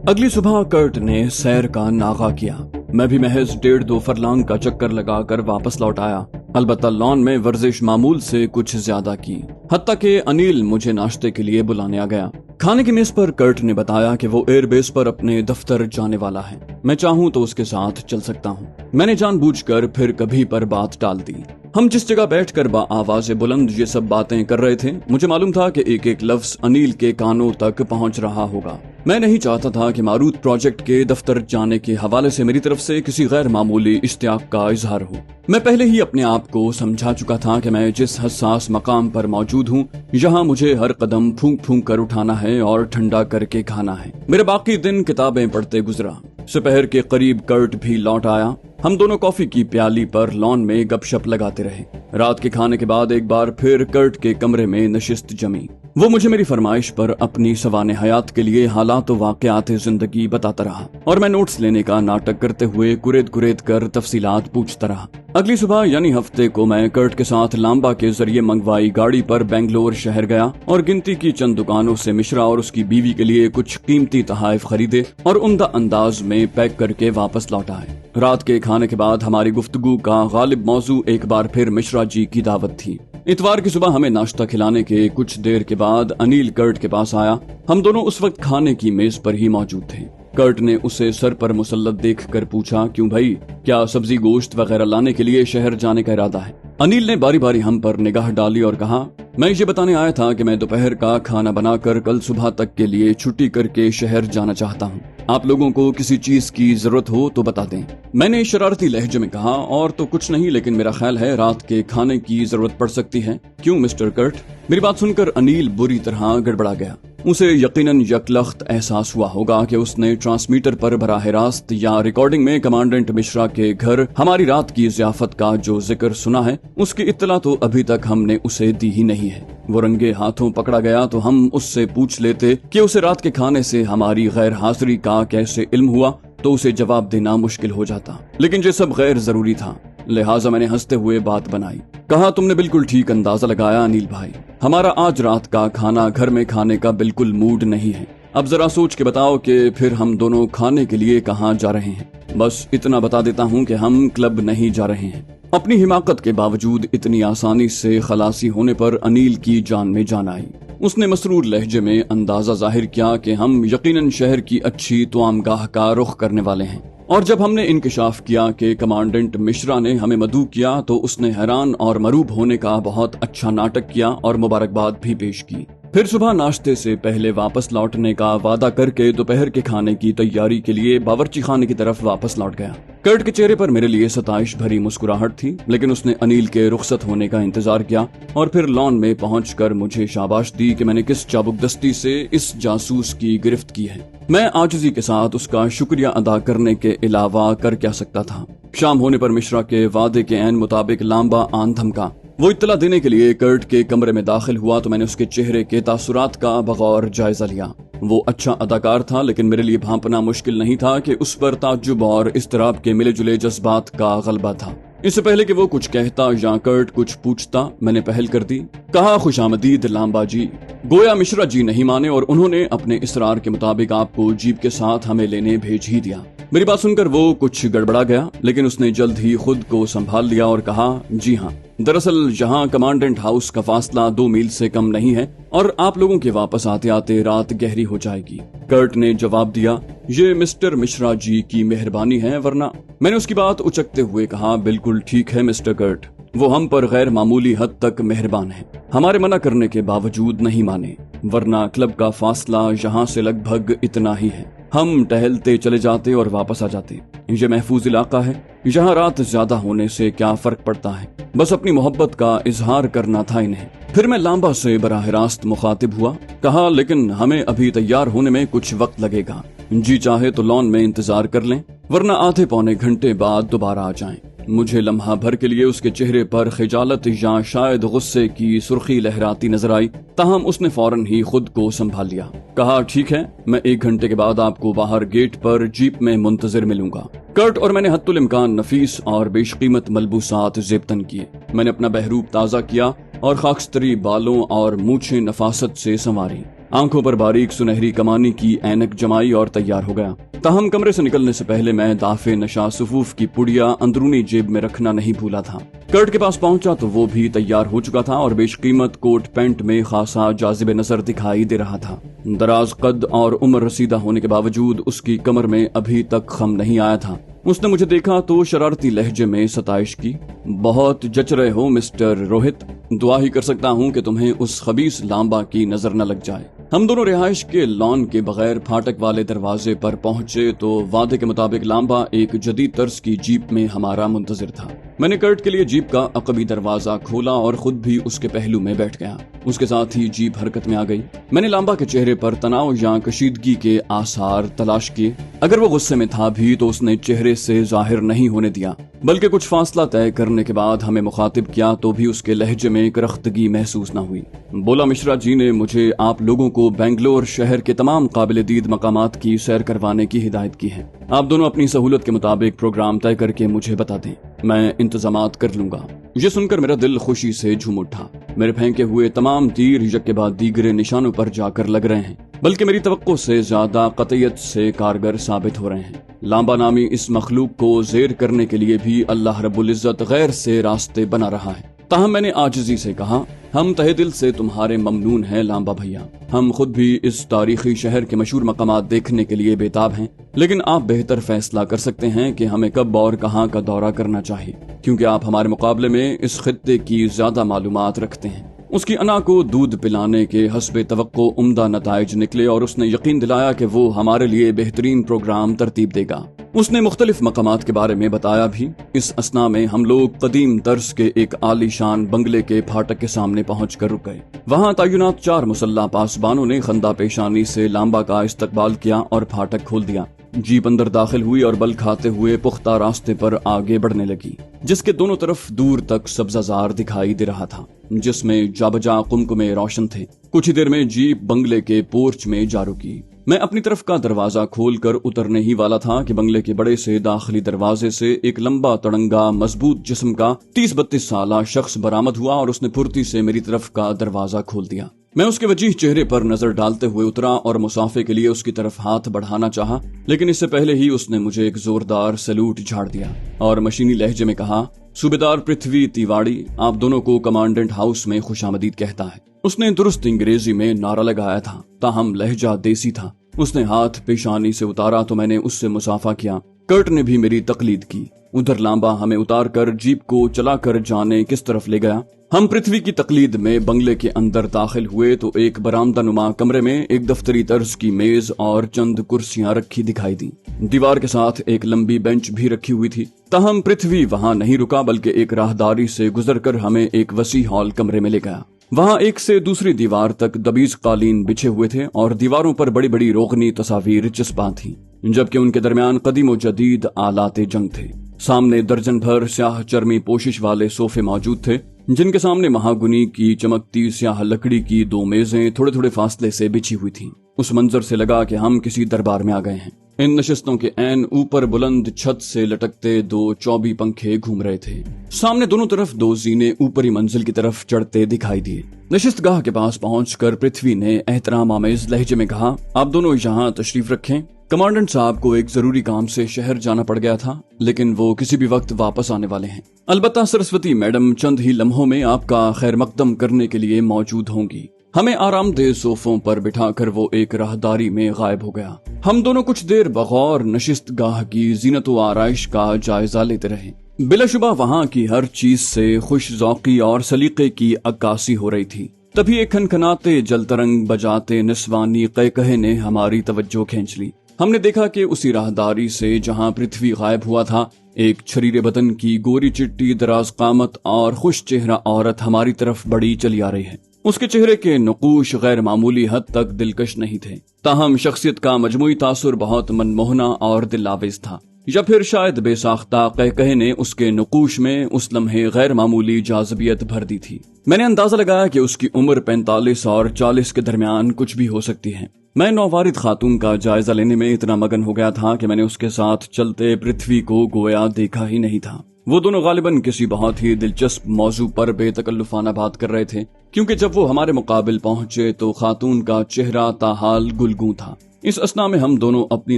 اگلی صبح کرٹ نے سیر کا ناغہ کیا۔ میں بھی محض 1.5-2 فرلانگ کا چکر لگا کر واپس لوٹ آیا۔ البتہ لان میں ورزش معمول سے کچھ زیادہ کی، حتیٰ کہ انیل مجھے ناشتے کے لیے بلانے آ گیا۔ کھانے کی میز پر کرٹ نے بتایا کہ وہ ایئر بیس پر اپنے دفتر جانے والا ہے، میں چاہوں تو اس کے ساتھ چل سکتا ہوں۔ میں نے جان بوجھ کر پھر کبھی پر بات ٹال دی۔ ہم جس جگہ بیٹھ کر با آواز بلند یہ سب باتیں کر رہے تھے، مجھے معلوم تھا کہ ایک ایک لفظ انیل کے کانوں تک پہنچ رہا ہوگا۔ میں نہیں چاہتا تھا کہ ماروت پروجیکٹ کے دفتر جانے کے حوالے سے میری طرف سے کسی غیر معمولی اشتیاق کا اظہار ہو۔ میں پہلے ہی اپنے آپ کو سمجھا چکا تھا کہ میں جس حساس مقام پر موجود ہوں، یہاں مجھے ہر قدم پھونک پھونک کر اٹھانا ہے اور ٹھنڈا کر کے کھانا ہے۔ میرا باقی دن کتابیں پڑھتے گزرا۔ دوپہر کے قریب کرٹ بھی لوٹ آیا۔ ہم دونوں کافی کی پیالی پر لان میں گپ شپ لگاتے رہے۔ رات کے کھانے کے بعد ایک بار پھر کرٹ کے کمرے میں نشست جمی۔ وہ مجھے میری فرمائش پر اپنی سوانح حیات کے لیے حالات و واقعات زندگی بتاتا رہا، اور میں نوٹس لینے کا ناٹک کرتے ہوئے کرید کر تفصیلات پوچھتا رہا۔ اگلی صبح یعنی ہفتے کو میں کرٹ کے ساتھ لامبا کے ذریعے منگوائی گاڑی پر بنگلور شہر گیا اور گنتی کی چند دکانوں سے مشرا اور اس کی بیوی کے لیے کچھ قیمتی تحائف خریدے اور عمدہ انداز میں پیک کر کے واپس لوٹ آئے۔ رات کے کھانے کے بعد ہماری گفتگو کا غالب موضوع ایک بار پھر مشرا جی کی دعوت تھی۔ اتوار کی صبح ہمیں ناشتہ کھلانے کے کچھ دیر کے بعد انیل کرٹ کے پاس آیا۔ ہم دونوں اس وقت کھانے کی میز پر ہی موجود تھے۔ کرٹ نے اسے سر پر مسلط دیکھ کر پوچھا، کیوں بھائی، کیا سبزی گوشت وغیرہ لانے کے لیے شہر جانے کا ارادہ ہے؟ انیل نے باری باری ہم پر نگاہ ڈالی اور کہا، میں یہ بتانے آیا تھا کہ میں دوپہر کا کھانا بنا کر کل صبح تک کے لیے چھٹی کر کے شہر جانا چاہتا ہوں۔ آپ لوگوں کو کسی چیز کی ضرورت ہو تو بتا دیں۔ میں نے شرارتی لہجے میں کہا، اور تو کچھ نہیں، لیکن میرا خیال ہے رات کے کھانے کی ضرورت پڑ سکتی ہے۔ کیوں مسٹر کرٹ؟ میری بات سن کر انیل بری طرح گڑبڑا گیا۔ اسے یقیناً یکلخت احساس ہوا ہوگا کہ اس نے ٹرانسمیٹر پر براہ راست یا ریکارڈنگ میں کمانڈنٹ مشرا کے گھر ہماری رات کی ضیافت کا جو ذکر سنا ہے، اس کی اطلاع تو ابھی تک ہم نے اسے دی ہی نہیں ہے۔ وہ رنگے ہاتھوں پکڑا گیا تو ہم اس سے پوچھ لیتے کہ اسے رات کے کھانے سے ہماری غیر حاضری کا کیسے علم ہوا، تو اسے جواب دینا مشکل ہو جاتا، لیکن یہ سب غیر ضروری تھا، لہٰذا میں نے ہنستے ہوئے بات بنائی۔ کہا، تم نے بالکل ٹھیک اندازہ لگایا انیل بھائی، ہمارا آج رات کا کھانا گھر میں کھانے کا بالکل موڈ نہیں ہے۔ اب ذرا سوچ کے بتاؤ کہ پھر ہم دونوں کھانے کے لیے کہاں جا رہے ہیں؟ بس اتنا بتا دیتا ہوں کہ ہم کلب نہیں جا رہے ہیں۔ اپنی حماقت کے باوجود اتنی آسانی سے خلاصی ہونے پر انیل کی جان میں جان آئی۔ اس نے مسرور لہجے میں اندازہ ظاہر کیا کہ ہم یقیناً شہر کی اچھی توام گاہ کا رخ کرنے والے ہیں، اور جب ہم نے انکشاف کیا کہ کمانڈنٹ مشرا نے ہمیں مدعو کیا تو اس نے حیران اور مروب ہونے کا بہت اچھا ناٹک کیا اور مبارکباد بھی پیش کی۔ پھر صبح ناشتے سے پہلے واپس لوٹنے کا وعدہ کر کے دوپہر کے کھانے کی تیاری کے لیے باورچی خانے کی طرف واپس لوٹ گیا۔ کرٹ کے چہرے پر میرے لیے ستائش بھری مسکراہٹ تھی، لیکن اس نے انیل کے رخصت ہونے کا انتظار کیا اور پھر لان میں پہنچ کر مجھے شاباش دی کہ میں نے کس چابک دستی سے اس جاسوس کی گرفت کی ہے۔ میں عاجزی کے ساتھ اس کا شکریہ ادا کرنے کے علاوہ کر کیا سکتا تھا۔ شام ہونے پر مشرا کے وعدے کے عین مطابق لامبا آن دھمکا۔ وہ اطلاع دینے کے لیے کرٹ کے کمرے میں داخل ہوا تو میں نے اس کے چہرے کے تاثرات کا بغور جائزہ لیا۔ وہ اچھا اداکار تھا، لیکن میرے لیے بھانپنا مشکل نہیں تھا کہ اس پر تعجب اور اضطراب کے ملے جلے جذبات کا غلبہ تھا۔ اس سے پہلے کہ وہ کچھ کہتا یا کرٹ کچھ پوچھتا، میں نے پہل کر دی۔ کہا، خوش آمدید لامبا جی۔ گویا مشرا جی نہیں مانے اور انہوں نے اپنے اصرار کے مطابق آپ کو جیپ کے ساتھ ہمیں لینے بھیج ہی دیا۔ میری بات سن کر وہ کچھ گڑبڑا گیا، لیکن اس نے جلد ہی خود کو سنبھال لیا اور کہا، جی ہاں، دراصل یہاں کمانڈنٹ ہاؤس کا فاصلہ 2 میل سے کم نہیں ہے اور آپ لوگوں کے واپس آتے آتے رات گہری ہو جائے گی۔ کرٹ نے جواب دیا، یہ مسٹر مشرا جی کی مہربانی ہے، ورنہ… میں نے اس کی بات اچکتے ہوئے کہا، بالکل ٹھیک ہے مسٹر کرٹ، وہ ہم پر غیر معمولی حد تک مہربان ہیں، ہمارے منع کرنے کے باوجود نہیں مانے، ورنہ کلب کا فاصلہ یہاں سے لگ بھگ اتنا ہی ہے، ہم ٹہلتے چلے جاتے اور واپس آ جاتے۔ یہ محفوظ علاقہ ہے، یہاں رات زیادہ ہونے سے کیا فرق پڑتا ہے، بس اپنی محبت کا اظہار کرنا تھا انہیں۔ پھر میں لامبا سے براہ راست مخاطب ہوا۔ کہا، لیکن ہمیں ابھی تیار ہونے میں کچھ وقت لگے گا، جی چاہے تو لان میں انتظار کر لیں، ورنہ آدھے پونے گھنٹے بعد دوبارہ آ جائیں۔ مجھے لمحہ بھر کے لیے اس کے چہرے پر خجالت یا شاید غصے کی سرخی لہراتی نظر آئی، تاہم اس نے فوراً ہی خود کو سنبھال لیا۔ کہا، ٹھیک ہے، میں 1 گھنٹے کے بعد آپ کو باہر گیٹ پر جیپ میں منتظر ملوں گا۔ کرٹ اور میں نے حتی الامکان نفیس اور بیش قیمت ملبوسات زیبتن کیے۔ میں نے اپنا بہروپ تازہ کیا اور خاکستری بالوں اور مونچھیں نفاست سے سنواری۔ आंखों पर बारीक सुनहरी कमानी की ऐनक जमाई और तैयार हो गया। ताहम कमरे से निकलने से पहले मैं दाफे नशा सुफूफ की पुड़िया अंदरूनी जेब में रखना नहीं भूला था। कर्ट के पास पहुंचा तो वो भी तैयार हो चुका था और बेशकीमत कोट पैंट में खासा जाजिब नजर दिखाई दे रहा था। दराज कद और उम्र रसीदा होने के बावजूद उसकी कमर में अभी तक खम नहीं आया था। उसने मुझे देखा तो शरारती लहजे में सताइश की। बहुत जच रहे हो मिस्टर रोहित, दुआ ही कर सकता हूँ कि तुम्हें उस खबीस लांबा की नजर न लग जाए। हम दोनों रिहाइश के लॉन के बगैर फाटक वाले दरवाजे पर पहुंचे तो वादे के मुताबिक लांबा एक जदीद तर्ज की जीप में हमारा मुंतजिर था। मैंने कर्ट के लिए जीप का अकबी दरवाजा खोला और खुद भी उसके पहलू में बैठ गया। उसके साथ ही जीप हरकत में आ गई। मैंने लांबा के चेहरे पर तनाव या कशीदगी के आसार तलाश किए। अगर वो गुस्से में था भी तो उसने चेहरे से जाहिर नहीं होने दिया, बल्कि कुछ फासला तय करने के बाद हमें मुखातिब किया तो भी उसके लहजे में करख्तगी महसूस न हुई। बोला, मिश्रा जी ने मुझे आप लोगों को बेंगलोर शहर के तमाम काबिल दीद मकामात की सैर करवाने की हिदायत की है। आप दोनों अपनी सहूलत के मुताबिक प्रोग्राम तय करके मुझे बता दें, मैं इंतजामात कर लूंगा। ये सुनकर मेरा दिल खुशी से झूम उठा। मेरे फेंके हुए तमाम तीर यक के बाद दीगरे निशानों पर जाकर लग रहे हैं, बल्कि मेरी तवक्को से ज्यादा कतईयत से कारगर साबित हो रहे हैं। लांबा नामी इस मखलूक को जेर करने के लिए भी अल्लाह रब्बुल इज्जत गैर से रास्ते बना रहा है। ताहम मैंने आजिजी से कहा, हम तहे दिल से तुम्हारे ममनून हैं लांबा भैया। हम खुद भी इस तारीखी शहर के मशहूर मकामात देखने के लिए बेताब हैं, लेकिन आप बेहतर फैसला कर सकते हैं कि हमें कब और कहां का दौरा करना चाहिए, क्योंकि आप हमारे मुकाबले में इस खित्ते की ज्यादा मालूमात रखते हैं। उसकी अना को दूध पिलाने के हस्बे तवक्को उम्दा नताइज निकले और उसने यकीन दिलाया कि वो हमारे लिए बेहतरीन प्रोग्राम तरतीब देगा। उसने मुख्तलिफ मकामात के बारे में बताया भी। इस असना में हम लोग कदीम तर्ज के एक आलीशान बंगले के फाटक के सामने पहुंच कर रुक गए। वहां तैनात 4 मुसल्ला पासबानों ने खंदा पेशानी से लांबा का इस्तकबाल किया और फाटक खोल दिया। जीप अंदर दाखिल हुई और बल खाते हुए पुख्ता रास्ते पर आगे बढ़ने लगी, जिसके दोनों तरफ दूर तक सब्जाजार दिखाई दे रहा था, जिसमें जाबजा कुमकुमे रोशन थे। कुछ ही देर में जीप बंगले के पोर्च में जा रुकी। मैं अपनी तरफ का दरवाजा खोलकर उतरने ही वाला था कि बंगले के बड़े से दाखिली दरवाजे से एक लंबा तड़ंगा मजबूत जिस्म का 30-32 साला शख्स बरामद हुआ और उसने फुर्ती से मेरी तरफ का दरवाजा खोल दिया। मैं उसके वजीह चेहरे पर नजर डालते हुए उतरा और मुसाफे के लिए उसकी तरफ हाथ बढ़ाना चाहा, लेकिन इससे पहले ही उसने मुझे एक जोरदार सैल्यूट झाड़ दिया और मशीनी लहजे में कहा, सूबेदार पृथ्वी तिवाड़ी आप दोनों को कमांडेंट हाउस में खुशामदीद कहता है। उसने दुरुस्त अंग्रेजी में नारा लगाया था, ताहम लहजा देसी था। उसने हाथ पेशानी से उतारा तो मैंने उससे मुसाफा किया। कर्ट ने भी मेरी तकलीद की। उधर लांबा हमें उतार कर जीप को चलाकर जाने किस तरफ ले गया। हम पृथ्वी की तकलीद में बंगले के अंदर दाखिल हुए तो एक बरामदा नुमा कमरे में एक दफ्तरी तर्ज की मेज और चंद कुर्सियां रखी दिखाई दी। दीवार के साथ एक लंबी बेंच भी रखी हुई थी। ताहम पृथ्वी वहां नहीं रुका, बल्कि एक राहदारी से गुजरकर हमें एक वसी हॉल कमरे में ले गया। वहां एक से दूसरी दीवार तक दबीज कालीन बिछे हुए थे और दीवारों पर बड़ी बड़ी रोगनी तस्वीर चिस्पा थी, जबकि उनके दरमियान कदीम व जदीद आलाते जंग थे। सामने दर्जन भर स्याह चर्मी पोशिश वाले सोफे मौजूद थे, जिनके सामने महागुनी की चमकती स्याह लकड़ी की 2 मेजें थोड़े थोड़े फासले से बिछी हुई थीं। उस मंजर से लगा कि हम किसी दरबार में आ गए हैं। इन नशिस्तों के ऐन ऊपर बुलंद छत से लटकते 2 चौबी पंखे घूम रहे थे। सामने दोनों तरफ 2 जीने ऊपरी मंजिल की तरफ चढ़ते दिखाई दिए। नशिस्त गाह के पास पहुंचकर पृथ्वी ने एहतराम आमेज लहजे में कहा, आप दोनों यहाँ तशरीफ रखें। कमांडेंट साहब को एक जरूरी काम से शहर जाना पड़ गया था, लेकिन वो किसी भी वक्त वापस आने वाले हैं। अलबत्ता सरस्वती मैडम चंद ही लम्हों में आपका खैर मकदम करने के लिए मौजूद होंगी। हमें आरामदेह सोफों पर बिठाकर वो एक राहदारी में गायब हो गया। हम दोनों कुछ देर बगौर नशिस्त गाह की जीनत व आराइश का जायजा लेते रहे। बिलाशुबा वहाँ की हर चीज से खुश ज़ौक़ी और सलीके की अक्कासी हो रही थी। तभी एक खनखनाते जलतरंग बजाते निस्वानी कहकहे ने हमारी तवज्जो खींच ली। हमने देखा कि उसी राहदारी से जहाँ पृथ्वी गायब हुआ था, एक छरीरे बदन की गोरी चिट्टी दराज कामत और खुश चेहरा औरत हमारी तरफ बढ़ी चली आ रही है। उसके चेहरे के नकूश गैर मामूली हद तक दिलकश नहीं थे, ताहम शख्सियत का मजमूई तासुर बहुत मनमोहना और दिलावेज था। या फिर शायद बेसाख्ता कहकहे ने उसके नकूश में उस लम्हे गैर मामूली जाज़बियत भर दी थी। मैंने अंदाजा लगाया कि उसकी उम्र 45 और 40 के दरमियान कुछ भी हो सकती है। मैं नौवारिद खातून का जायजा लेने में इतना मगन हो गया था कि मैंने उसके साथ चलते पृथ्वी को गोया देखा ही नहीं था। वो दोनों गालिबन किसी बहुत ही दिलचस्प मौजू पर बेतकल्लुफाना बात कर रहे थे, क्योंकि जब वो हमारे मुकाबिल पहुंचे तो खातून का चेहरा ताहाल गुलगू था। इस असना में हम दोनों अपनी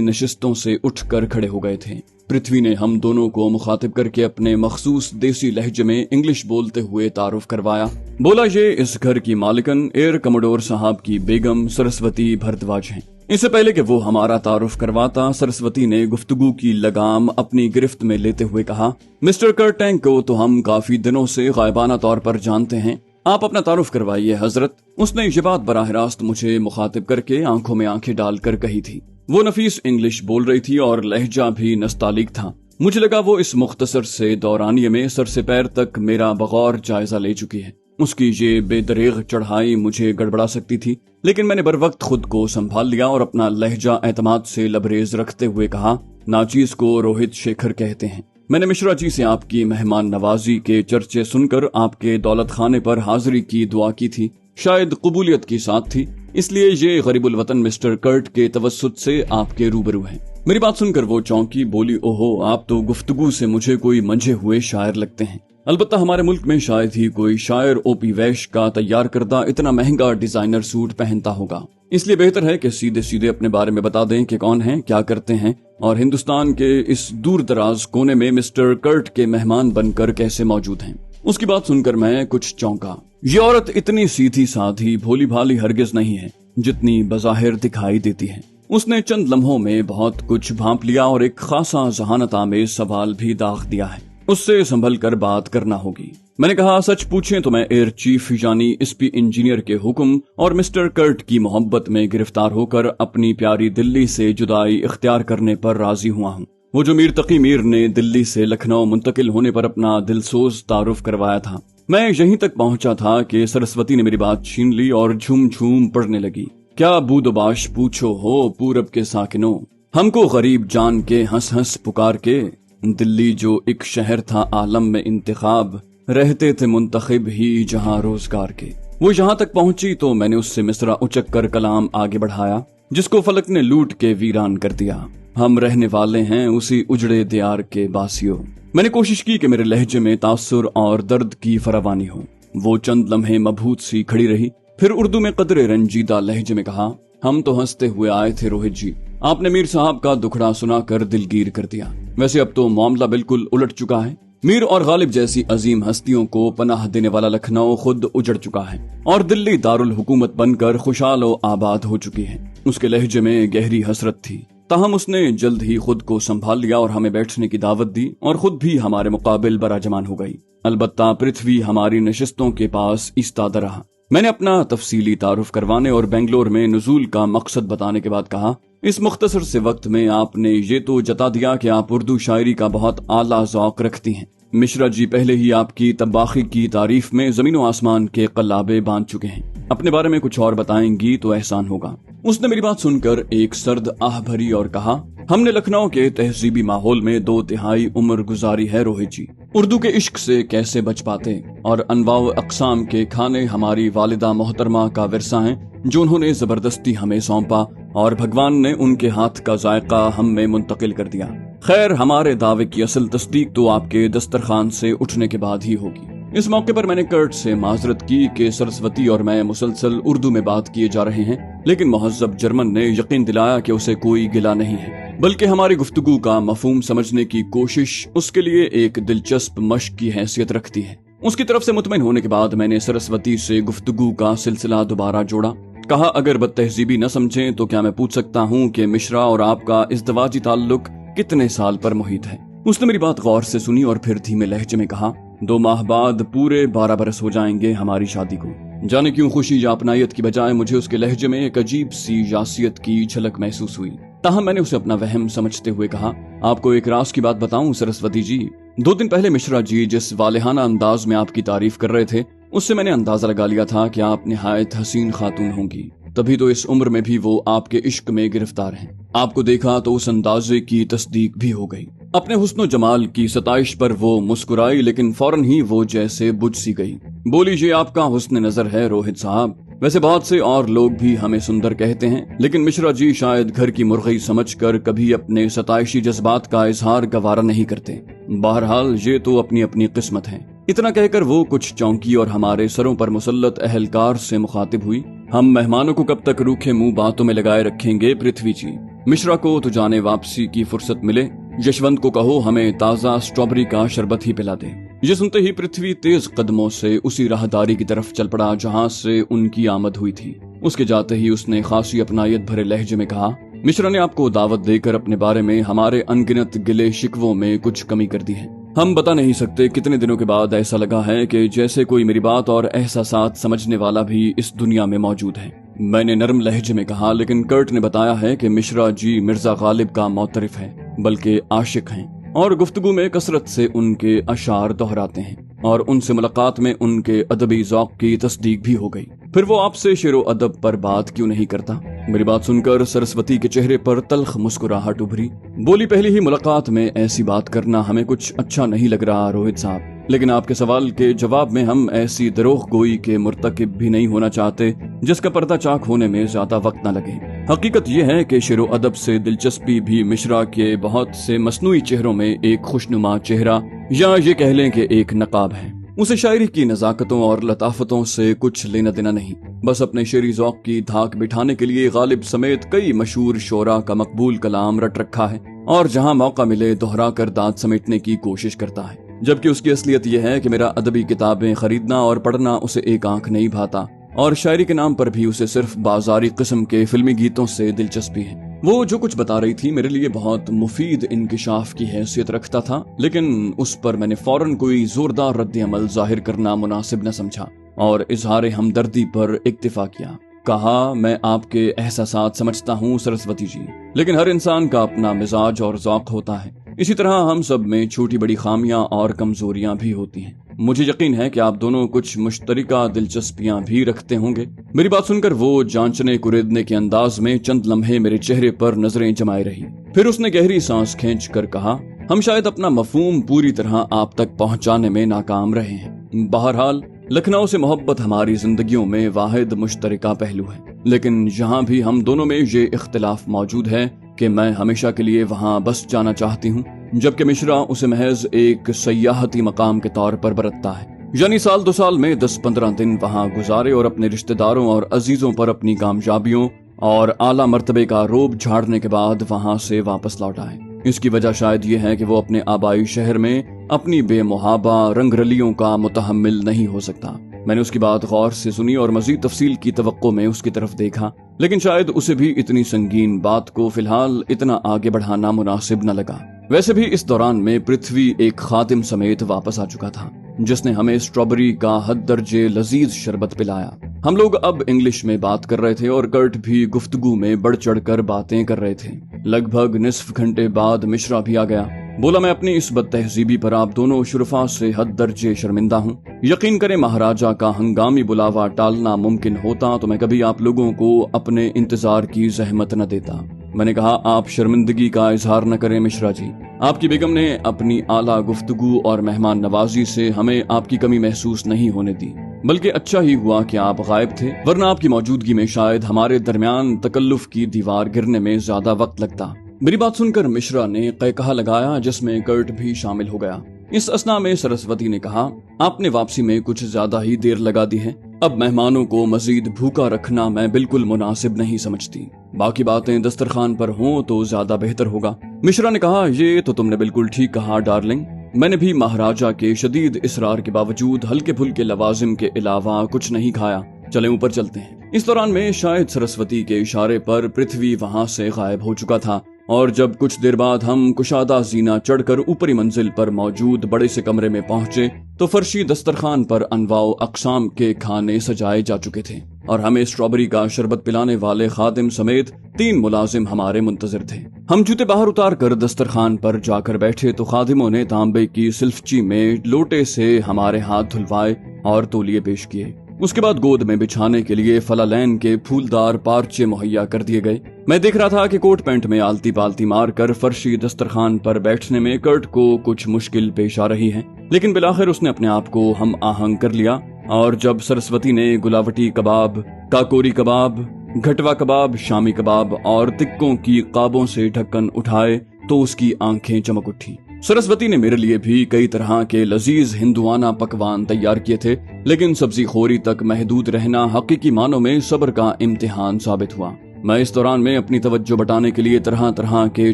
नशिस्तों से उठकर खड़े हो गए थे। पृथ्वी ने हम दोनों को मुखातिब करके अपने मखसूस देसी लहजे में इंग्लिश बोलते हुए तारुफ करवाया। बोला, ये इस घर की मालिकन एयर कमोडोर साहब की बेगम सरस्वती भरद्वाज हैं। इससे पहले कि वो हमारा तारुफ करवाता, सरस्वती ने गुफ्तगू की लगाम अपनी गिरफ्त में लेते हुए कहा, मिस्टर कर्टैंक को तो हम काफी दिनों से गायबाना तौर पर जानते हैं, आप अपना तारुफ करवाइए हजरत। उसने ये बात बराह रास्त मुझे मुखातिब करके आंखों में आंखें डालकर कही थी। वो नफीस इंग्लिश बोल रही थी और लहजा भी नस्तालिक था। मुझे लगा वो इस मुख्तसर से दौरानिये में सर से पैर तक मेरा बगौर जायजा ले चुकी है। उसकी ये बेदरेग चढ़ाई मुझे गड़बड़ा सकती थी, लेकिन मैंने बर वक्त खुद को संभाल लिया और अपना लहजा एतमाद से लबरेज रखते हुए कहा, नाचीज को रोहित शेखर कहते हैं। मैंने मिश्रा जी से आपकी मेहमान नवाजी के चर्चे सुनकर आपके दौलत खाने पर हाजिरी की दुआ की थी, शायद कबूलियत की साथ थी, इसलिए ये गरीबुल वतन मिस्टर कर्ट के तवस्सुत से आपके रूबरू हैं। मेरी बात सुनकर वो चौंकी, बोली, ओहो, आप तो गुफ्तगू से मुझे कोई मंझे हुए शायर लगते हैं। अलबत्ता हमारे मुल्क में शायद ही कोई शायर ओपी वैश का तैयार करदा इतना महंगा डिजाइनर सूट पहनता होगा, इसलिए बेहतर है कि सीधे सीधे अपने बारे में बता दें कि कौन हैं, क्या करते हैं और हिंदुस्तान के इस दूर दराज कोने में मिस्टर कर्ट के मेहमान बनकर कैसे मौजूद हैं। उसकी बात सुनकर मैं कुछ चौंका। ये औरत इतनी सीधी साधी भोली भाली हरगिज नहीं है जितनी बज़ाहिर दिखाई देती है। उसने चंद लम्हों में बहुत कुछ भांप लिया और एक खासा जहानत आमेज सवाल भी दाग दिया है। उससे संभल कर बात करना होगी। मैंने कहा, सच पूछें तो मैं एयर चीफ यानी एसपी इंजीनियर के हुक्म और मिस्टर कर्ट की मोहब्बत में गिरफ्तार होकर अपनी प्यारी दिल्ली से जुदाई इख्तियार करने पर राजी हुआ हूँ। वो जो मीर तकी मीर ने दिल्ली से लखनऊ मुंतकिल होने पर अपना दिलसोज तारुफ करवाया था, मैं यहीं तक पहुंचा था कि सरस्वती ने मेरी बात छीन ली और झूम झूम पढ़ने लगी। क्या बूदोबाश पूछो हो पूरब के साकिनों, हमको गरीब जान के हंस हंस पुकार के, दिल्ली जो एक शहर था आलम में इंतखाब, रहते थे मुंतखिब ही जहां रोजगार के। वो यहाँ तक पहुंची तो मैंने उससे मिसरा उचक कर कलाम आगे बढ़ाया, जिसको फलक ने लूट के वीरान कर दिया। हम रहने वाले हैं उसी उजड़े दियार के बासियों। मैंने कोशिश की कि मेरे लहजे में तासुर और दर्द की फरावानी हो। वो चंद लम्हे मबहूत सी खड़ी रही, फिर उर्दू में कदरे रंजीदा लहजे में कहा, हम तो हंसते हुए आए थे रोहित जी, आपने मीर साहब का दुखड़ा सुनाकर दिलगीर कर दिया। वैसे अब तो मामला बिल्कुल उलट चुका है। मीर और गालिब जैसी अजीम हस्तियों को पनाह देने वाला लखनऊ खुद उजड़ चुका है और दिल्ली दारुल हुकूमत बनकर खुशहाल और आबाद हो चुकी है। उसके लहजे में गहरी हसरत थी, ताहम उसने जल्द ही खुद को संभाल लिया और हमें बैठने की दावत दी और खुद भी हमारे मुकाबिल बराजमान हो गई। अलबत्ता पृथ्वी हमारी नशिस्तों के पास इस्तादा रहा। मैंने अपना तफसीली तारुफ करवाने और बेंगलोर में नुजूल का मकसद बताने के बाद कहा, इस मुख्तसर से वक्त में आपने ये तो जता दिया कि आप उर्दू शायरी का बहुत आला ज़ौक रखती हैं। मिश्रा जी पहले ही आपकी तबाखी की तारीफ में जमीन व आसमान के कलाबे बांध चुके हैं। अपने बारे में कुछ और बताएंगी तो एहसान होगा। उसने मेरी बात सुनकर एक सर्द आह भरी और कहा, हमने लखनऊ के तहजीबी माहौल में 2 तिहाई उम्र गुजारी है रोहित जी। उर्दू के इश्क से कैसे बच पाते, और अनवाउ अक़साम के खाने हमारी वालिदा मोहतरमा का विरसा हैं जो उन्होंने जबरदस्ती हमें सौंपा और भगवान ने उनके हाथ का जायका हम में मुंतकिल कर दिया। खैर, हमारे दावे की असल तस्दीक तो आपके दस्तरखान से उठने के बाद ही होगी। इस मौके पर मैंने कर्ट से माजरत की कि सरस्वती और मैं मुसलसल उर्दू में बात किए जा रहे हैं, लेकिन मुहज्जब जर्मन ने यकीन दिलाया कि उसे कोई गिला नहीं है, बल्कि हमारी गुफ्तगू का मफहूम समझने की कोशिश उसके लिए एक दिलचस्प मश्क की हैसियत रखती है। उसकी तरफ से मुतमईन होने के बाद मैंने सरस्वती से गुफ्तगू का सिलसिला दोबारा जोड़ा। कहा, अगर बदतहजीबी न समझें तो क्या मैं पूछ सकता हूँ कि मिश्रा और आपका इज़्दवाजी ताल्लुक कितने साल पर मुहित है? उसने मेरी बात गौर से सुनी और फिर धीमे लहजे में कहा, 2 माह बाद पूरे 12 बरस हो जाएंगे हमारी शादी को। जाने क्यों खुशी या अपनायत की बजाय मुझे उसके लहजे में एक अजीब सी यासियत की झलक महसूस हुई। ताहम मैंने उसे अपना वहम समझते हुए कहा, आपको एक राज की बात बताऊं सरस्वती जी। 2 दिन पहले मिश्रा जी जिस वालेहाना अंदाज में आपकी तारीफ कर रहे थे, उससे मैंने अंदाजा लगा लिया था कि आप निहायत हसीन खातून होंगी। तभी तो इस उम्र में भी वो आपके इश्क में गिरफ्तार हैं। आपको देखा तो उस अंदाजे की तस्दीक भी हो गई। अपने हुस्न जमाल की सताइश पर वो मुस्कुराई, लेकिन फौरन ही वो जैसे बुझ सी गई। बोली, ये आपका हुस्न नजर है रोहित साहब, वैसे बहुत से और लोग भी हमें सुंदर कहते हैं, लेकिन मिश्रा जी शायद घर की मुर्गी समझकर कभी अपने सताइशी जज्बात का इजहार गवारा नहीं करते। बहरहाल ये तो अपनी अपनी किस्मत है। इतना कहकर वो कुछ चौंकी और हमारे सरों पर मुसल्लत अहलकार से मुखातिब हुई। हम मेहमानों को कब तक रूखे मुंह बातों में लगाए रखेंगे पृथ्वी जी? मिश्रा को तो जाने वापसी की फुर्सत मिले। यशवंत को कहो हमें ताजा स्ट्रॉबेरी का शरबत ही पिला दे। ये सुनते ही पृथ्वी तेज कदमों से उसी राहदारी की तरफ चल पड़ा जहां से उनकी आमद हुई थी। उसके जाते ही उसने खासी अपनायत भरे लहजे में कहा, मिश्रा ने आपको दावत देकर अपने बारे में हमारे अनगिनत गिले शिकवों में कुछ कमी कर दी है। हम बता नहीं सकते कितने दिनों के बाद ऐसा लगा है कि जैसे कोई मेरी बात और एहसासात समझने वाला भी इस दुनिया में मौजूद है। मैंने नरम लहजे में कहा, लेकिन कर्ट ने बताया है कि मिश्रा जी मिर्जा गालिब का मोतरिफ है, बल्कि आशिक हैं, और गुफ्तगू में कसरत से उनके अशार दोहराते हैं, और उनसे मुलाकात में उनके अदबी ज़ौक़ की तस्दीक भी हो गई। फिर वो आपसे शेरो अदब पर बात क्यों नहीं करता? मेरी बात सुनकर सरस्वती के चेहरे पर तल्ख मुस्कुराहट उभरी। बोली, पहली ही मुलाकात में ऐसी बात करना हमें कुछ अच्छा नहीं लग रहा रोहित साहब, लेकिन आपके सवाल के जवाब में हम ऐसी दरोग गोई के मुर्तकिब भी नहीं होना चाहते जिसका पर्दा चाक होने में ज्यादा वक्त न लगे। हकीकत यह है कि शेरो अदब से दिलचस्पी भी मिश्रा के बहुत से मसनूई चेहरों में एक खुशनुमा चेहरा, या ये कह लें कि एक नकाब है। उसे शायरी की नजाकतों और लताफतों से कुछ लेना देना नहीं, बस अपने शेरी ज़ौक़ की धाक बिठाने के लिए गालिब समेत कई मशहूर शोरा का मकबूल कलाम रट रखा है, और जहां मौका मिले दोहरा कर दांत समेटने की कोशिश करता है। जबकि उसकी असलियत यह है कि मेरा अदबी किताबें खरीदना और पढ़ना उसे एक आंख नहीं भाता, और शायरी के नाम पर भी उसे सिर्फ बाजारी किस्म के फिल्मी गीतों से दिलचस्पी है। वो जो कुछ बता रही थी मेरे लिए बहुत मुफीद इंकिशाफ की हैसियत रखता था, लेकिन उस पर मैंने फौरन कोई जोरदार रद्द अमल जाहिर करना मुनासिब न समझा और इजहार हमदर्दी पर इक्तिफा किया। कहा, मैं आपके एहसासात समझता हूँ सरस्वती जी, लेकिन हर इंसान का अपना मिजाज और ज़ौक़ होता है। इसी तरह हम सब में छोटी बड़ी खामियां और कमजोरियां भी होती हैं। मुझे यकीन है कि आप दोनों कुछ मुश्तरिका दिलचस्पियां भी रखते होंगे। मेरी बात सुनकर वो जांचने कुरेदने के अंदाज में चंद लम्हे मेरे चेहरे पर नजरें जमाए रही। फिर उसने गहरी सांस खींच कर कहा, हम शायद अपना मफहूम पूरी तरह आप तक पहुंचाने में नाकाम रहे हैं। बहरहाल लखनऊ से मोहब्बत हमारी जिंदगियों में वाहिद मुश्तरिका पहलू है, लेकिन यहाँ भी हम दोनों में ये इख्तिलाफ मौजूद है कि मैं हमेशा के लिए वहाँ बस जाना चाहती हूँ, जबकि मिश्रा उसे महज एक सयाहती मकाम के तौर पर बरतता है। यानी साल 2 साल में 10-15 दिन वहाँ गुजारे और अपने रिश्तेदारों और अजीजों पर अपनी कामयाबियों और आला मर्तबे का रोब झाड़ने के बाद वहाँ से वापस लौट आए। इसकी वजह शायद ये है कि वो अपने आबाई शहर में अपनी बेमुहाबा रंगरलियों का मुतहम्मिल नहीं हो सकता। मैंने उसकी बात गौर से सुनी और मजीद तफसील की तवक्को में उसकी तरफ देखा, लेकिन शायद उसे भी इतनी संगीन बात को फिलहाल इतना आगे बढ़ाना मुनासिब न लगा। वैसे भी इस दौरान में पृथ्वी एक खादिम समेत वापस आ चुका था, जिसने हमें स्ट्रॉबेरी का हद दर्जे लजीज शरबत पिलाया। हम लोग अब इंग्लिश में बात कर रहे थे और कर्ट भी गुफ्तगू में बढ़ चढ़ कर बातें कर रहे थे। लगभग निस्फ घंटे बाद मिश्रा भी आ गया। बोला, मैं अपनी इस बदतहजीबी पर आप दोनों शुरफा से हद दर्जे शर्मिंदा हूँ। यकीन करें महाराजा का हंगामी बुलावा टालना मुमकिन होता तो मैं कभी आप लोगों को अपने इंतजार की जहमत न देता। मैंने कहा, आप शर्मिंदगी का इजहार न करें मिश्रा जी। आपकी बेगम ने अपनी आला गुफ्तगू और मेहमान नवाजी से हमें आपकी कमी महसूस नहीं होने दी, बल्कि अच्छा ही हुआ कि आप गायब थे, वरना आपकी मौजूदगी में शायद हमारे दरमियान तकल्लुफ की दीवार गिरने में ज्यादा वक्त लगता। मेरी बात सुनकर मिश्रा ने कहकहा लगाया, जिसमें कर्ट भी शामिल हो गया। इस असना में सरस्वती ने कहा, आपने वापसी में कुछ ज्यादा ही देर लगा दी है। अब मेहमानों को मजीद भूखा रखना मैं बिल्कुल मुनासिब नहीं समझती। बाकी बातें दस्तरखान पर हों तो ज्यादा बेहतर होगा। मिश्रा ने कहा, ये तो तुमने बिल्कुल ठीक कहा डार्लिंग। मैंने भी महाराजा के शदीद इसरार के बावजूद हल्के फुल्के लवाजिम के अलावा कुछ नहीं खाया। चले ऊपर चलते हैं। इस दौरान में शायद सरस्वती के इशारे पर पृथ्वी वहां से गायब हो चुका था, और जब कुछ देर बाद हम कुशादा जीना चढ़कर ऊपरी मंजिल पर मौजूद बड़े से कमरे में पहुंचे तो फर्शी दस्तरखान पर अनवाओ अकसाम के खाने सजाए जा चुके थे, और हमें स्ट्रॉबेरी का शरबत पिलाने वाले खादिम समेत 3 मुलाजिम हमारे मुंतजिर थे। हम जूते बाहर उतार कर दस्तरखान पर जाकर बैठे तो खादिमों ने तांबे की सिल्फची में लोटे से हमारे हाथ धुलवाए और तौलिए पेश किए। उसके बाद गोद में बिछाने के लिए फलालैन के फूलदार पार्चे मुहैया कर दिए गए। मैं देख रहा था कि कोट पैंट में आलती पालती मारकर फर्शी दस्तरखान पर बैठने में कर्ट को कुछ मुश्किल पेश आ रही है, लेकिन बिलाखिर उसने अपने आप को हम आहंग कर लिया, और जब सरस्वती ने गुलावटी कबाब काकोरी कबाब, घटवा कबाब, शामी कबाब और तिक्कों की काबों से ढक्कन उठाए तो उसकी आंखें चमक उठी। सरस्वती ने मेरे लिए भी कई तरह के लजीज हिंदुआना पकवान तैयार किए थे, लेकिन सब्जी खोरी तक महदूद रहना हकीकी मानों में सब्र का इम्तिहान साबित हुआ। मैं इस दौरान में अपनी तवज्जो बटाने के लिए तरह तरह के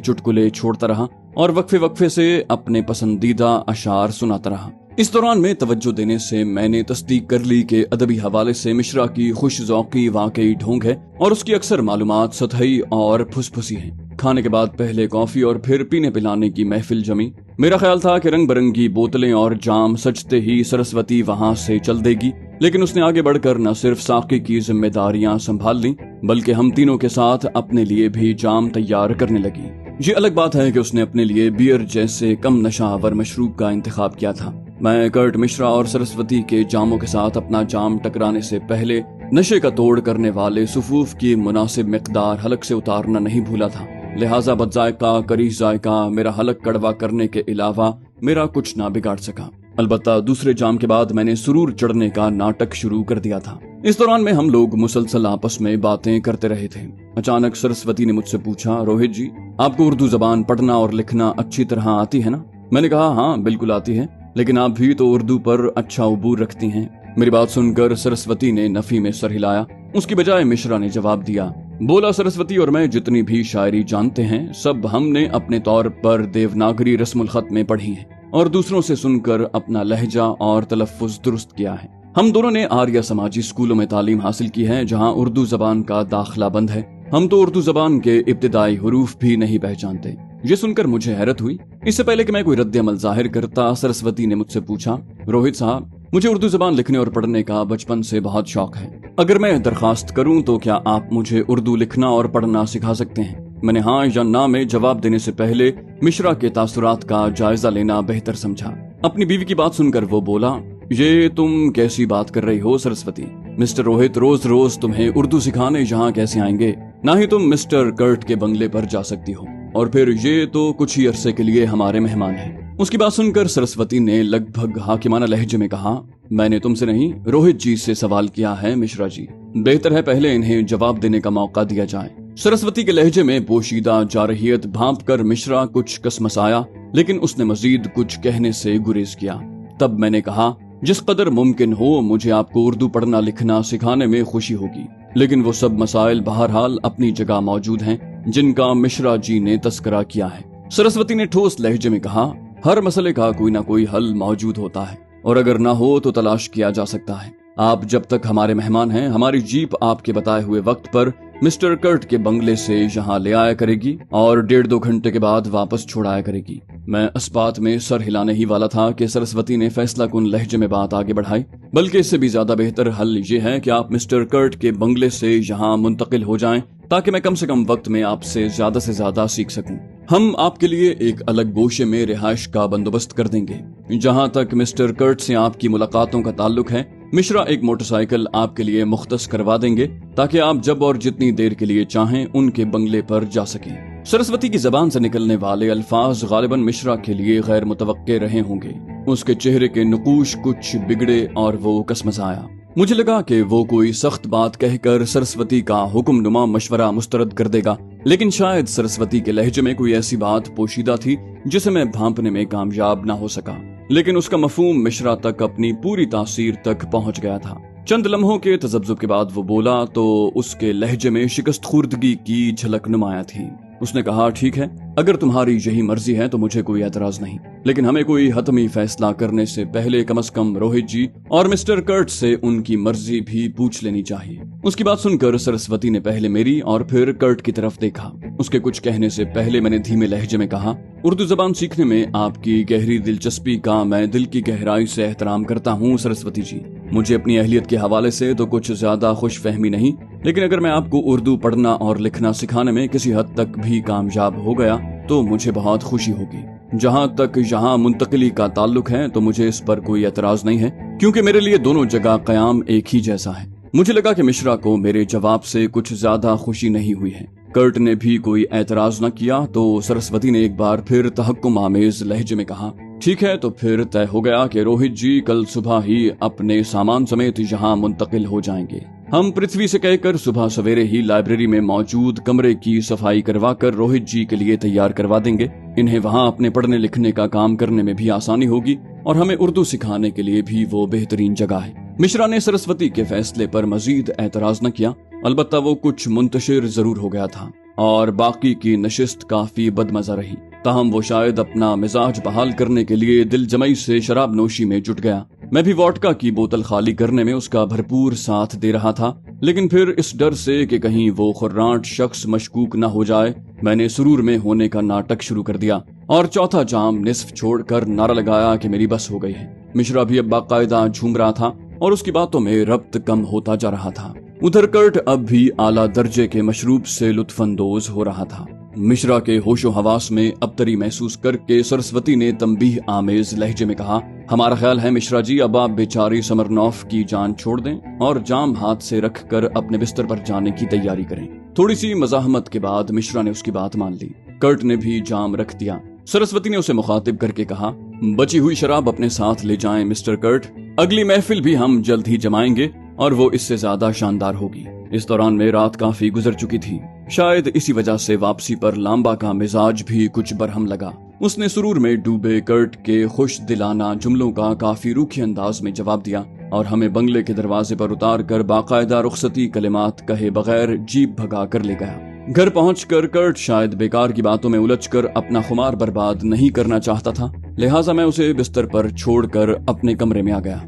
चुटकुले छोड़ता रहा और वक्फे वक्फे से अपने पसंदीदा अशार सुनाता रहा। इस दौरान में तवज्जो देने से मैंने तस्दीक कर ली कि अदबी हवाले से मिश्रा की खुश ज़ौक़ी वाकई ढोंग है और उसकी अक्सर मालूमात सतही और फुसफुसी है। खाने के बाद पहले कॉफी और फिर पीने पिलाने की महफिल जमी। मेरा ख्याल था कि रंग बिरंगी बोतलें और जाम सजते ही सरस्वती वहां से चल देगी, लेकिन उसने आगे बढ़कर न सिर्फ साकी की जिम्मेदारियां संभाल ली, बल्कि हम तीनों के साथ अपने लिए भी जाम तैयार करने लगी। ये अलग बात है कि उसने अपने लिए बियर जैसे कम नशावर मशरूब का इंतखाब किया था। मैं कर्ट मिश्रा और सरस्वती के जामों के साथ अपना जाम टकराने से पहले नशे का तोड़ करने वाले सुफूफ की मुनासिब मिकदार हलक से उतारना नहीं भूला था। लिहाजा बदजायका करीह जायका मेरा हलक कड़वा करने के अलावा मेरा कुछ ना बिगाड़ सका। अलबत्ता दूसरे जाम के बाद मैंने सुरूर चढ़ने का नाटक शुरू कर दिया था। इस दौरान में हम लोग मुसलसल आपस में बातें करते रहे थे। अचानक सरस्वती ने मुझसे पूछा, रोहित जी, आपको उर्दू जबान पढ़ना और लिखना अच्छी तरह आती है ना? मैंने कहा, हाँ बिल्कुल आती है, लेकिन आप भी तो उर्दू पर अच्छा उबूर रखती हैं। मेरी बात सुनकर सरस्वती ने नफी में सर हिलाया। उसकी बजाय मिश्रा ने जवाब दिया। बोला, सरस्वती और मैं जितनी भी शायरी जानते हैं सब हमने अपने तौर पर देवनागरी रस्मुल खत में पढ़ी है और दूसरों से सुनकर अपना लहजा और तलफ्फुज दुरुस्त किया है। हम दोनों ने आर्या समाजी स्कूलों में तालीम हासिल की है, जहाँ उर्दू जबान का दाखिला बंद है। हम तो उर्दू जबान के इब्तिदाई हुरूफ भी नहीं पहचानते। ये सुनकर मुझे हैरत हुई। इससे पहले कि मैं कोई रद्द अमल जाहिर करता, सरस्वती ने मुझसे पूछा, रोहित साहब, मुझे उर्दू जबान लिखने और पढ़ने का बचपन से बहुत शौक है। अगर मैं दरखास्त करूं तो क्या आप मुझे उर्दू लिखना और पढ़ना सिखा सकते हैं? मैंने हाँ या ना में जवाब देने से पहले मिश्रा के तासुरात का जायजा लेना बेहतर समझा। अपनी बीवी की बात सुनकर वो बोला, ये तुम कैसी बात कर रही हो सरस्वती? मिस्टर रोहित रोज रोज तुम्हें उर्दू सिखाने यहाँ कैसे आएंगे? ना ही तुम मिस्टर कर्ट के बंगले पर जा सकती हो, और फिर ये तो कुछ ही अरसे के लिए हमारे मेहमान हैं। उसकी बात सुनकर सरस्वती ने लगभग हाकिमाना लहजे में कहा, मैंने तुमसे नहीं रोहित जी से सवाल किया है मिश्रा जी। बेहतर है पहले इन्हें जवाब देने का मौका दिया जाए। सरस्वती के लहजे में पोशीदा जारहियत भांप कर मिश्रा कुछ कसमसाया, लेकिन उसने मजीद कुछ कहने से गुरेज किया। तब मैंने कहा, जिस कदर मुमकिन हो मुझे आपको उर्दू पढ़ना लिखना सिखाने में खुशी होगी, लेकिन वो सब मसाइल बहरहाल अपनी जगह मौजूद हैं जिनका मिश्रा जी ने तस्करा किया है। सरस्वती ने ठोस लहजे में कहा, हर मसले का कोई ना कोई हल मौजूद होता है, और अगर ना हो तो तलाश किया जा सकता है। आप जब तक हमारे मेहमान हैं, हमारी जीप आपके बताए हुए वक्त पर मिस्टर कर्ट के बंगले से यहाँ ले आया करेगी और 1.5-2 घंटे के बाद वापस छोड़ाया करेगी। मैं इस बात में सर हिलाने ही वाला था कि सरस्वती ने फैसला कुन लहजे में बात आगे बढ़ाई। बल्कि इससे भी ज्यादा बेहतर हल ये है कि आप मिस्टर कर्ट के बंगले से यहाँ मुंतकिल हो जाएं, ताकि मैं कम से कम वक्त में आपसे से ज्यादा सीख सकूं। हम आपके लिए एक अलग गोशे में रिहाइश का बंदोबस्त कर देंगे। जहां तक मिस्टर कर्ट से आपकी मुलाकातों का ताल्लुक है, मिश्रा एक मोटरसाइकिल आपके लिए मुख्तस करवा देंगे, ताकि आप जब और जितनी देर के लिए चाहें उनके बंगले पर जा सकें। सरस्वती की जबान से निकलने वाले अल्फाज गालिबन मिश्रा के लिए गैर मुतवक्के रहे होंगे। उसके चेहरे के नुकूश कुछ बिगड़े और वो कसमसाया। मुझे लगा कि वो कोई सख्त बात कहकर सरस्वती का हुक्मनुमा मशवरा मुस्तरद कर देगा, लेकिन शायद सरस्वती के लहजे में कोई ऐसी बात पोशीदा थी जिसे मैं भांपने में कामयाब ना हो सका। लेकिन उसका मफहूम मिश्रा तक अपनी पूरी तासीर तक पहुंच गया था। चंद लम्हों के तजब्जुब के बाद वो बोला तो उसके लहजे में शिकस्त खुर्दगी की झलक नुमाया थी। उसने कहा, ठीक है, अगर तुम्हारी यही मर्जी है तो मुझे कोई एतराज नहीं, लेकिन हमें कोई हतमी फैसला करने से पहले कम से कम रोहित जी और मिस्टर कर्ट से उनकी मर्जी भी पूछ लेनी चाहिए। उसकी बात सुनकर सरस्वती ने पहले मेरी और फिर कर्ट की तरफ देखा। उसके कुछ कहने से पहले मैंने धीमे लहजे में कहा, उर्दू जबान सीखने में आपकी गहरी दिलचस्पी का मैं दिल की गहराई से एहतराम करता हूँ सरस्वती जी। मुझे अपनी अहलियत के हवाले से तो कुछ ज्यादा खुशफहमी नहीं, लेकिन अगर मैं आपको उर्दू पढ़ना और लिखना सिखाने में किसी हद तक भी कामयाब हो गया तो मुझे बहुत खुशी होगी। जहाँ तक यहाँ मुंतकिली का ताल्लुक है तो मुझे इस पर कोई एतराज नहीं है, क्योंकि मेरे लिए दोनों जगह कयाम एक ही जैसा है। मुझे लगा कि मिश्रा को मेरे जवाब से कुछ ज्यादा खुशी नहीं हुई है। कर्ट ने भी कोई एतराज न किया तो सरस्वती ने एक बार फिर तहक्कुम आमेज लहजे में कहा, ठीक है, तो फिर तय हो गया कि रोहित जी कल सुबह ही अपने सामान समेत यहाँ मुंतकिल हो जाएंगे। हम पृथ्वी से कहकर सुबह सवेरे ही लाइब्रेरी में मौजूद कमरे की सफाई करवा कर रोहित जी के लिए तैयार करवा देंगे। इन्हें वहाँ अपने पढ़ने लिखने का काम करने में भी आसानी होगी और हमें उर्दू सिखाने के लिए भी वो बेहतरीन जगह है। मिश्रा ने सरस्वती के फैसले पर मजीद एतराज न किया, अलबत्ता वो कुछ मुंतशिर जरूर हो गया था और बाकी की नशिस्त काफी बदमजा रही। ताहम वो शायद अपना मिजाज बहाल करने के लिए दिल जमई से शराब नोशी में जुट गया। मैं भी वोडका की बोतल खाली करने में उसका भरपूर साथ दे रहा था, लेकिन फिर इस डर से कि कहीं वो खुर्राट शख्स मशकूक न हो जाए, मैंने सुरूर में होने का नाटक शुरू कर दिया और चौथा जाम निस्फ छोड़कर नारा लगाया कि मेरी बस हो गई है। मिश्रा भी अब बाकायदा झूम रहा था और उसकी बातों में रब्त कम होता जा रहा था। उधर कर्ट अब भी आला दर्जे के मशरूब से लुत्फानंदोज हो रहा था। मिश्रा के होशो हवास में अबतरी महसूस करके सरस्वती ने तंबीह आमेज लहजे में कहा, हमारा ख्याल है मिश्रा जी, अब आप बेचारी समरनॉफ की जान छोड़ दें और जाम हाथ से रखकर अपने बिस्तर पर जाने की तैयारी करें। थोड़ी सी मजाहमत के बाद मिश्रा ने उसकी बात मान ली। कर्ट ने भी जाम रख दिया। सरस्वती ने उसे मुखातिब करके कहा, बची हुई शराब अपने साथ ले जाएं मिस्टर कर्ट, अगली महफिल भी हम जल्द ही जमाएंगे और वो इससे ज्यादा शानदार होगी। इस दौरान में रात काफी गुजर चुकी थी। शायद इसी वजह से वापसी पर लांबा का मिजाज भी कुछ बरहम लगा। उसने सुरूर में डूबे कर्ट के खुश दिलाना जुमलों का काफी रूखी अंदाज में जवाब दिया और हमें बंगले के दरवाजे पर उतार कर बाकायदा रुखसती कलिमात कहे बगैर जीप भगा कर ले गया। घर पहुंचकर कर्ट शायद बेकार की बातों में उलझकर अपना खुमार बर्बाद नहीं करना चाहता था, लिहाजा मैं उसे बिस्तर पर छोड़कर अपने कमरे में आ गया।